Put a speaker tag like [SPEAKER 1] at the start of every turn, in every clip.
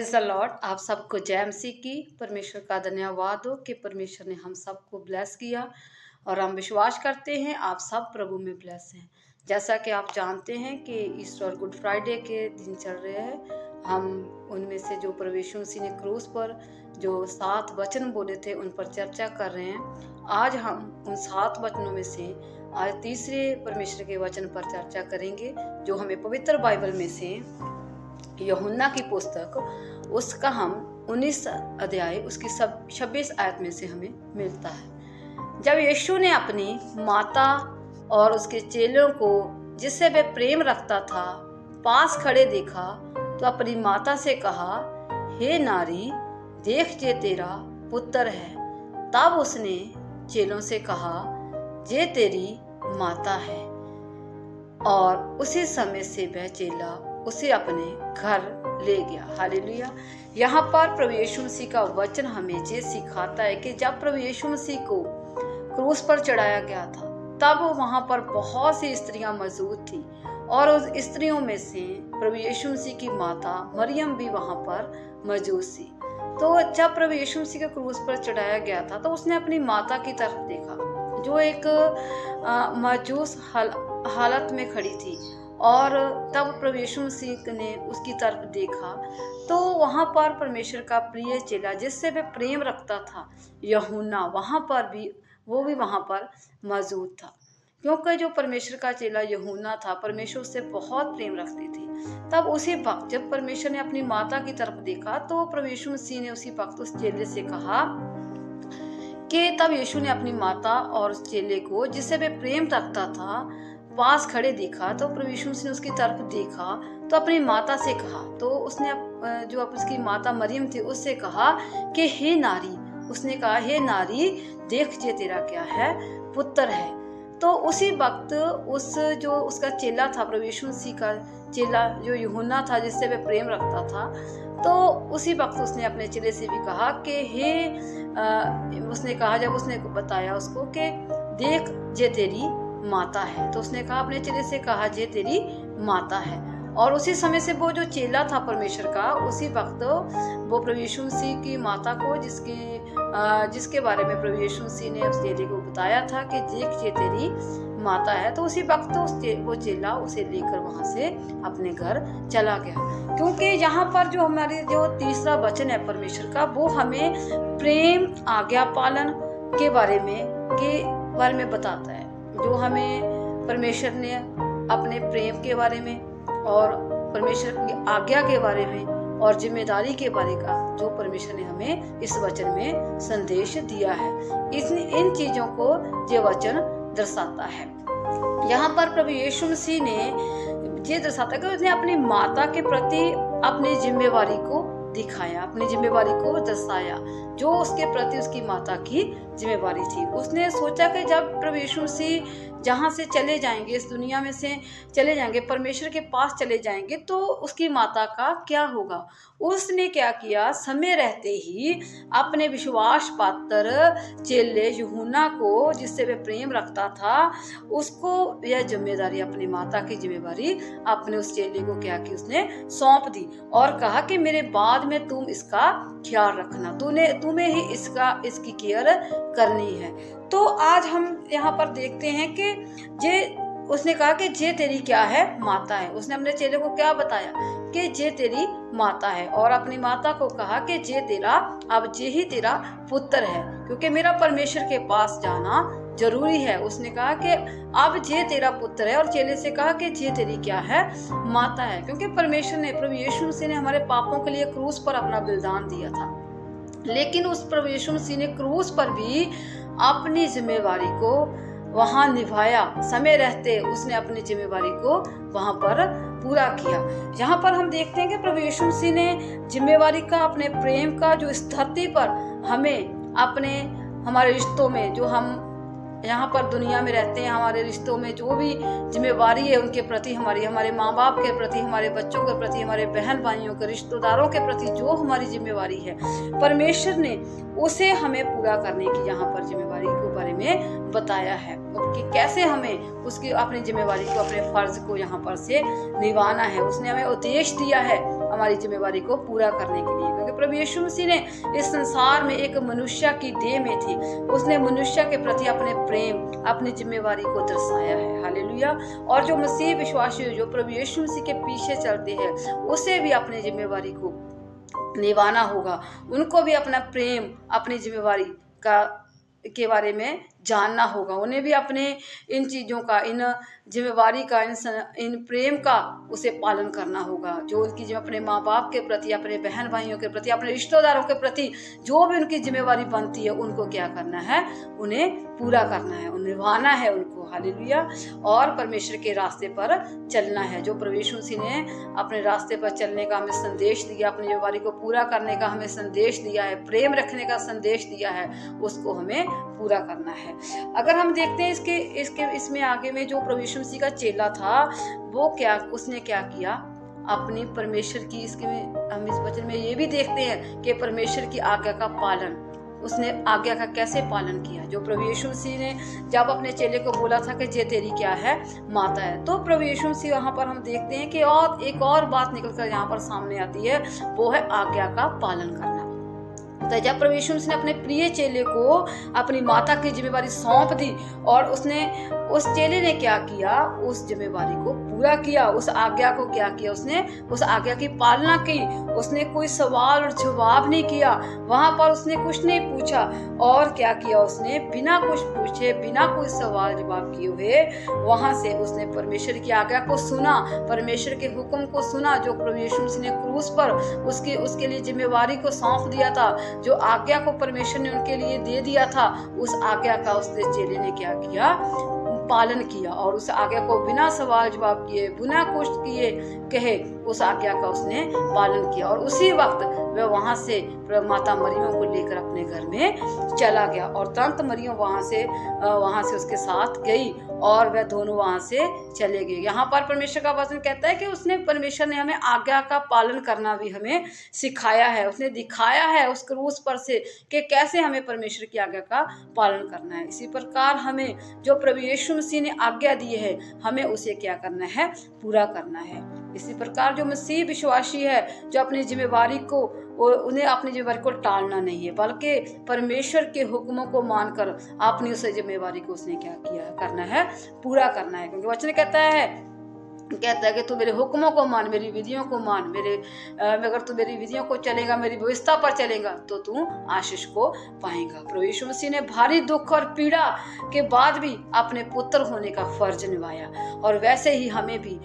[SPEAKER 1] Praise the Lord. आप सबको जय मसीह की। परमेश्वर का धन्यवाद हो कि परमेश्वर ने हम सबको ब्लेस किया और हम विश्वास करते हैं आप सब प्रभु में ब्लेस हैं। जैसा कि आप जानते हैं कि ईस्टर और गुड फ्राइडे के दिन चल रहे हैं। हम उनमें से जो प्रभु यीशु मसीह ने क्रूस पर जो 7 वचन बोले थे उन पर चर्चा कर रहे हैं। आज हम उन 7 वचनों में से आज तीसरे परमेश्वर के वचन पर चर्चा करेंगे जो हमें पवित्र बाइबल में से यूहन्ना की पुस्तक उसका हम 19 अध्याय उसकी 26 आयत में से हमें मिलता है। जब यीशु ने अपनी माता और उसके चेलों को जिससे वह प्रेम रखता था पास खड़े देखा तो अपनी माता से कहा, हे नारी, देख जे तेरा पुत्र है। तब उसने चेलों से कहा, जे तेरी माता है। और उसी समय से वह चेला उसे अपने घर ले गया। हालेलुया। यहाँ पर प्रभु यीशु मसीह का वचन हमें ये सिखाता है कि जब प्रभु यीशु मसीह को क्रूस पर चढ़ाया गया था तब वहां पर बहुत सी स्त्रियां मौजूद थी और उस स्त्रियों में से प्रभु यीशु मसीह की माता मरियम भी वहां पर मौजूद थी। तो जब प्रभु यीशु मसीह के क्रूस पर चढ़ाया गया था तो उसने अपनी माता की तरफ देखा जो एक मजूस हालत में खड़ी थी। और तब प्रभु यीशु मसीह ने उसकी तरफ देखा तो वहां पर परमेश्वर का प्रिय चेला जिससे वह प्रेम रखता था यूहन्ना वहां पर भी वहां पर मौजूद था। क्योंकि जो परमेश्वर का चेला यूहन्ना था परमेश्वर उससे बहुत प्रेम रखती थी। तब उसी वक्त जब परमेश्वर ने अपनी माता की तरफ देखा तो प्रभु यीशु मसीह ने उसी वक्त उस चेले से कहा कि तब यीशु ने अपनी माता और उस चेले को जिससे वह प्रेम रखता था पास खड़े देखा तो प्रभु यीशु मसीह ने उसकी तरफ देखा तो अपनी माता से कहा। तो उसने जो उसकी माता मरियम थी उससे कहा कि हे नारी, उसने कहा, हे नारी, देख जे तेरा क्या है पुत्र है। तो उसी वक्त जो उसका चेला था प्रभु यीशु मसीह का चेला जो यूहन्ना था जिससे वह प्रेम रखता था तो उसी वक्त उसने अपने चेले से भी कहा कि उसने कहा, जब उसने बताया उसको कि देख जे तेरी माता है, तो उसने कहा अपने चेले से कहा, जे तेरी माता है। और उसी समय से वो जो चेला था परमेश्वर का उसी वक्त वो प्रभु यीशु मसीह की माता को जिसके बारे में प्रभु यीशु मसीह ने उस चेले को बताया था कि देख जे तेरी माता है, तो उसी वक्त वो चेला उसे लेकर वहां से अपने घर चला गया। क्योंकि यहाँ पर जो हमारे जो तीसरा वचन है परमेश्वर का वो हमें प्रेम आज्ञा पालन के बारे में बताता है। जो हमें परमेश्वर ने अपने प्रेम के बारे में और परमेश्वर की आज्ञा के बारे में और जिम्मेदारी के बारे का जो परमेश्वर ने हमें इस वचन में संदेश दिया है, इन चीजों को ये वचन दर्शाता है। यहाँ पर प्रभु यीशु मसीह ने ये दर्शाता है कि उसने अपनी माता के प्रति अपनी जिम्मेवारी को दिखाया, अपनी जिम्मेवारी को दर्शाया जो उसके प्रति उसकी माता की जिम्मेवारी थी। उसने सोचा कि जब प्रभु यीशु मसीह जहाँ से चले जाएंगे, इस दुनिया में से चले जाएंगे, परमेश्वर के पास चले जाएंगे, तो उसकी माता का क्या होगा। उसने क्या किया, समय रहते ही अपने विश्वास पात्र चेले यूहन्ना को जिससे वह प्रेम रखता था उसको यह जिम्मेदारी, अपनी माता की जिम्मेदारी अपने उस चेले को क्या की उसने सौंप दी और कहा कि मेरे बाद में तुम इसका ख्याल रखना, तुम्हें ही इसकी केयर करनी है। तो आज हम यहाँ पर देखते हैं कि उसने कहा कि जे तेरी क्या है माता है। उसने अपने चेले को क्या बताया कि जे तेरी माता है और अपनी माता को कहा कि जे ही तेरा पुत्र है, क्योंकि मेरा परमेश्वर के पास जाना जरूरी है। उसने कहा कि अब जे तेरा पुत्र है और चेले से कहा कि जे तेरी क्या है माता है, क्योंकि परमेश्वर ने प्रभु यीशु मसीह ने हमारे पापों के लिए क्रूस पर अपना बलिदान दिया था। लेकिन उस प्रभु यीशु मसीह ने क्रूस पर भी अपनी जिम्मेवारी को वहां निभाया। समय रहते उसने अपनी जिम्मेवारी को वहां पर पूरा किया। यहाँ पर हम देखते हैं कि प्रभु यीशु मसीह ने जिम्मेवारी का, अपने प्रेम का जो इस धरती पर हमें हमारे रिश्तों में, जो हम यहाँ पर दुनिया में रहते हैं, हमारे रिश्तों में जो भी जिम्मेवारी है उनके प्रति, हमारे माँ बाप के प्रति, हमारे बच्चों के प्रति, हमारे बहन भाइयों के रिश्तेदारों के प्रति जो हमारी जिम्मेवारी है परमेश्वर ने उसे हमें पूरा करने की यहाँ पर जिम्मेवारी के बारे में बताया है कि कैसे हमें उसकी अपनी जिम्मेवारी को, अपने फर्ज को यहाँ पर से निभाना है। उसने हमें उद्देश्य दिया है हमारी जिम्मेवारी को पूरा करने के लिए, क्योंकि प्रभु यीशु मसीह ने इस संसार में एक मनुष्य की देह में थी, उसने मनुष्य के प्रति अपने प्रेम, अपनी जिम्मेवारी को दर्शाया है। हालेलुया। और जो मसीह विश्वासी जो प्रभु यीशु मसीह के पीछे चलते हैं, उसे भी अपनी जिम्मेवारी को निभाना होगा, उनको भी अपना प्रेम, अपनी जिम्मेवारी का के बारे में जानना होगा, उन्हें भी अपने इन चीज़ों का, इन जिम्मेवारी का, इन प्रेम का उसे पालन करना होगा। जो उनकी जो अपने माँ बाप के प्रति, अपने बहन भाइयों के प्रति, अपने रिश्तेदारों के प्रति जो भी उनकी जिम्मेवारी बनती है, उनको क्या करना है, उन्हें पूरा करना है, निभाना है उनको। हालेलुया। और परमेश्वर के रास्ते पर चलना है। जो प्रभु यीशु मसीह ने अपने रास्ते पर चलने का हमें संदेश दिया, अपनी जिम्मेवारी को पूरा करने का हमें संदेश दिया है, प्रेम रखने का संदेश दिया है, उसको हमें पूरा करना है। अगर हम देखते हैं इसमें आगे में जो प्रभु यीशु मसीह का चेला था, वो उसने क्या किया, अपनी परमेश्वर की, हम इस वचन में ये भी देखते हैं कि परमेश्वर की आज्ञा का पालन, उसने आज्ञा का कैसे पालन किया। जो प्रभु यीशु मसीह ने जब अपने चेले को बोला था कि जे तेरी क्या है, माता है, तो प्रभु यीशु मसीह वहाँ पर हम देखते हैं कि और एक और बात निकल कर यहाँ पर सामने आती है, वो है आज्ञा का पालन करना। तो जब प्रभु यीशु मसीह ने अपने प्रिय चेले को अपनी माता की जिम्मेवारी सौंप दी, और उस चेले ने क्या किया, उस जिम्मेवारी को पूरा किया, उस आज्ञा को क्या किया, उसने उस आज्ञा की पालना की, उसने कोई सवाल और जवाब नहीं किया, वहां पर उसने कुछ नहीं पूछा, और क्या किया, उसने बिना कुछ पूछे, बिना कोई सवाल जवाब किए हुए वहां से उसने परमेश्वर की आज्ञा को सुना, परमेश्वर के हुक्म को सुना, जो प्रभु यीशु मसीह ने क्रूस पर उसके लिए जिम्मेवारी को सौंप दिया था, जो आज्ञा को परमेश्वर ने उनके लिए दे दिया था, उस आज्ञा का उसने चेले ने क्या किया, पालन किया, और उस आज्ञा को बिना सवाल जवाब किए, बिना कुछ किए कहे, उस आज्ञा का उसने पालन किया। और उसी वक्त वह वहां से माता मरियम को लेकर अपने घर में चला गया, और तुरंत मरियम वहां से उसके साथ गई, और वह दोनों वहां से चले गए। यहाँ पर परमेश्वर का वचन कहता है कि परमेश्वर ने हमें आज्ञा का पालन करना भी हमें सिखाया है, उसने दिखाया है उस क्रूस पर से कि कैसे हमें परमेश्वर की आज्ञा का पालन करना है। इसी प्रकार हमें जो प्रभु यीशु मसीह ने आज्ञा दी है, हमें उसे क्या करना है, पूरा करना है। इसी प्रकार जो मसीह विश्वासी है, जो अपनी जिम्मेवारी को, उन्हें अपनी जिम्मेवारी को टालना नहीं है, बल्कि परमेश्वर के हुक्मों को मानकर अपनी उस जिम्मेवारी को उसने क्या किया करना है, पूरा करना है। क्योंकि वचन कहता है कि तू मेरे हुक्मों को मान, मेरी विधियों को मान, अगर तू मेरी विधियों को चलेगा, मेरी व्यवस्था पर चलेगा, तो तू आशीष को पाएगा। प्रभु यीशु मसीह ने भारी दुख और पीड़ा के बाद भी अपने पुत्र होने का फर्ज निभाया, और वैसे ही हमें भी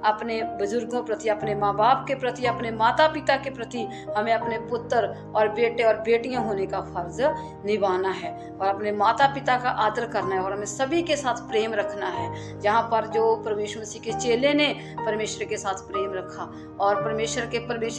[SPEAKER 1] अपने बुजुर्गों प्रति, अपने माँ बाप के प्रति, अपने माता पिता के प्रति हमें अपने पुत्र और बेटे और बेटियां होने का फर्ज निभाना है, और अपने माता पिता का आदर करना है, और हमें सभी के साथ प्रेम रखना है। जहाँ पर जो प्रभु यीशु मसीह के चेले ने परमेश्वर के साथ प्रेम रखा, और परमेश्वर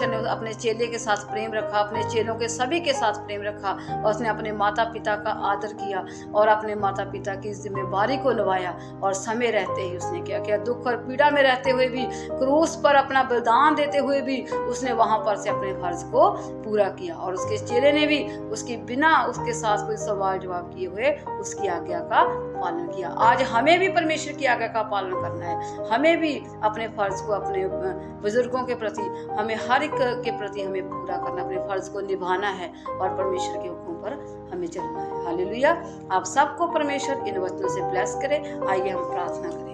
[SPEAKER 1] ने अपने चेले के साथ प्रेम रखा, अपने चेलों के सभी के साथ प्रेम रखा, और उसने अपने माता पिता का आदर किया, और अपने माता पिता की जिम्मेवारी को निभाया, और समय रहते ही उसने क्या किया, दुख और पीड़ा में रहते हुए भी, क्रूस पर अपना बलिदान देते हुए भी उसने वहां पर से अपने फर्ज को पूरा किया, और उसके चेले ने भी बिना उसके साथ कोई सवाल जवाब किए हुए उसकी आज्ञा का पालन किया। आज हमें भी परमेश्वर की आज्ञा का पालन करना है, हमें भी अपने फर्ज को, अपने बुजुर्गों के प्रति, हमें हर एक के प्रति हमें पूरा करना, अपने फर्ज को निभाना है, और परमेश्वर के हुक्म पर हमें चलना है। हालेलुया। आप सबको परमेश्वर इन वचनों से ब्लेस करे। आइए हम प्रार्थना करेंगे।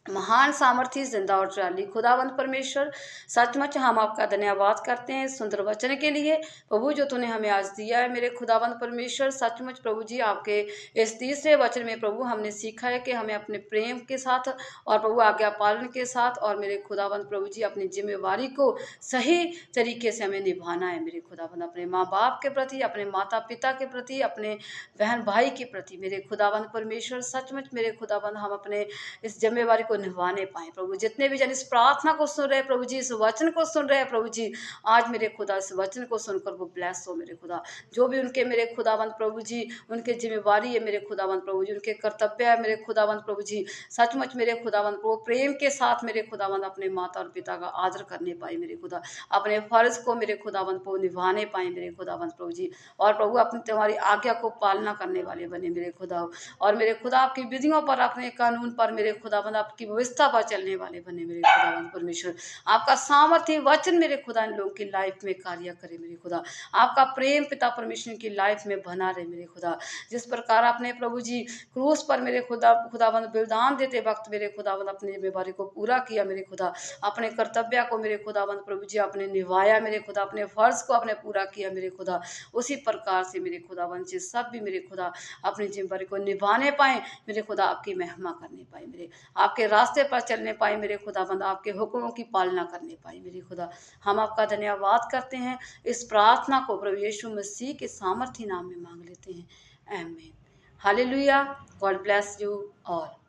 [SPEAKER 1] महान सामर्थी जिंदा और ट्राली खुदावंद परमेश्वर, सचमुच हम आपका धन्यवाद करते हैं सुंदर वचन के लिए प्रभु, जो तूने हमें आज दिया है। मेरे खुदावंद परमेश्वर, सचमुच प्रभु जी, आपके इस तीसरे वचन में प्रभु हमने सीखा है कि हमें अपने प्रेम के साथ और प्रभु आज्ञा पालन के साथ, और मेरे खुदावंद प्रभु जी, अपनी जिम्मेवारी को सही तरीके से हमें निभाना है। मेरे खुदावंद, अपने माँ बाप के प्रति, अपने माता पिता के प्रति, अपने बहन भाई के प्रति, मेरे खुदावंद परमेश्वर, सचमुच मेरे खुदावंद, हम अपने इस जिम्मेवारी को निभाने पाए। प्रभु, जितने भी जन इस प्रार्थना को सुन रहे हैं प्रभु जी, इस वचन को सुन रहे हैं प्रभु जी, आज मेरे खुदा इस वचन को सुनकर वो ब्लेस हो। मेरे खुदा, जो भी उनके मेरे खुदावंद प्रभु जी, उनके जिम्मेवारी है मेरे खुदावंद प्रभु जी, उनके कर्तव्य है मेरे खुदावंद प्रभु जी, सचमुच मेरे खुदावंद प्रभु, प्रेम के साथ मेरे खुदावंद अपने माता और पिता का आदर करने पाए मेरे खुदा, अपने फर्ज को मेरे खुदावंद प्रभु निभाने पाए मेरे खुदावंद प्रभु जी, और प्रभु अपनी तुम्हारी आज्ञा को पालना करने वाले बने मेरे खुदा, और मेरे खुदा आपकी विधियों पर, अपने कानून पर मेरे खुदावंद, आपकी व्यवस्था पर चलने वाले बने मेरे खुदावंद परमेश्वर। आपका सामर्थ्य वचन मेरे खुदा इन लोगों की लाइफ में कार्य करे मेरे खुदा। आपका प्रेम पिता परमेश्वर की लाइफ में बना रहे मेरे खुदा। जिस प्रकार आपने प्रभु जी क्रूस पर मेरे खुदावंद बलिदान देते वक्त मेरे खुदावंद अपनी जिम्मेवारी को पूरा किया मेरे खुदा। अपने कर्तव्य को मेरे खुदावंद प्रभु जी आपने निभाया मेरे खुदा। अपने फर्ज को आपने पूरा किया मेरे खुदा। उसी प्रकार से मेरे खुदावंद जी सब भी मेरे खुदा अपनी जिम्मेवारी को निभाने पाए मेरे खुदा, आपकी महिमा करने पाए मेरे, आपके रास्ते पर चलने पाए मेरे खुदावंद, आपके हुक्मों की पालना करने पाए मेरे खुदा। हम आपका धन्यवाद करते हैं। इस प्रार्थना को प्रभु यीशु मसीह के सामर्थी नाम में मांग लेते हैं, आमीन। Hallelujah. God bless you all.